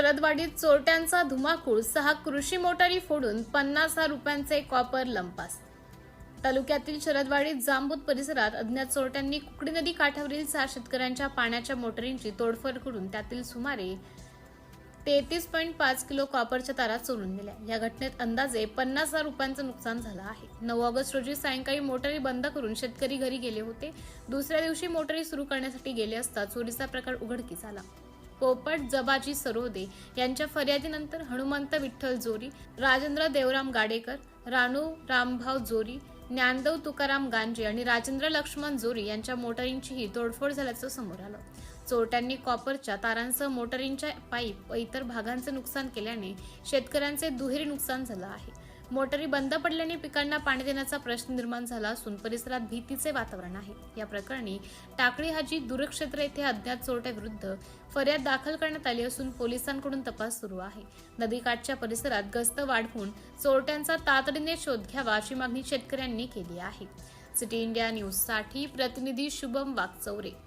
शरदवाडीत चोरट्यांचा धुमाकूळ, 6 कृषी मोटारी फोडून 50,000 रुपयांचे कॉपर लंपास. तालुक्यातील शरदवाडीत जांबूत परिसरात अज्ञात चोरट्यांनी कुकडी नदी काठावरील 6 शेतकऱ्यांच्या पाण्याच्या मोटारींची तोडफोड करून त्यातील सुमारे 33.5 किलो कॉपरच्या तारा चोरून नेल्या. या घटनेत अंदाजे 50,000 रुपयांचं नुकसान झालं आहे. 9 ऑगस्ट रोजी सायंकाळी मोटारी बंद करून शेतकरी घरी गेले होते. दुसऱ्या दिवशी मोटारी सुरू करण्यासाठी गेले असता चोरीचा प्रकार उघडकीस आला. पोपट जबाजी सरोदे यांच्या फर्यादीनंतर हनुमंत विठ्ठल जोरी, राजेंद्र देवराम गाडेकर, राणू रामभाव जोरी, ज्ञानदेव तुकाराम गांजे आणि राजेंद्र लक्ष्मण जोरी यांच्या मोटारींचीही तोडफोड झाल्याचं समोर आलं. चोरट्यांनी कॉपरच्या तारांसह मोटारींच्या पाईप व इतर भागांचे नुकसान केल्याने शेतकऱ्यांचे दुहेरी नुकसान झालं आहे. मोटारी बंद पडल्याने पिकांना पाणी देण्याचा प्रश्न निर्माण झाला असून परिसरात भीतीचे वातावरण आहे. या प्रकरणी टाकळी हाजी दूरक्षेत्र येथे अज्ञात चोरट्याविरुद्ध फर्याद दाखल करण्यात आली असून पोलिसांकडून तपास सुरू आहे. नदीकाठच्या परिसरात गस्त वाढवून चोरट्यांचा तातडीने शोध घ्यावा अशी मागणी शेतकऱ्यांनी केली आहे. सिटी इंडिया न्यूजसाठी प्रतिनिधी शुभम वागचौरे.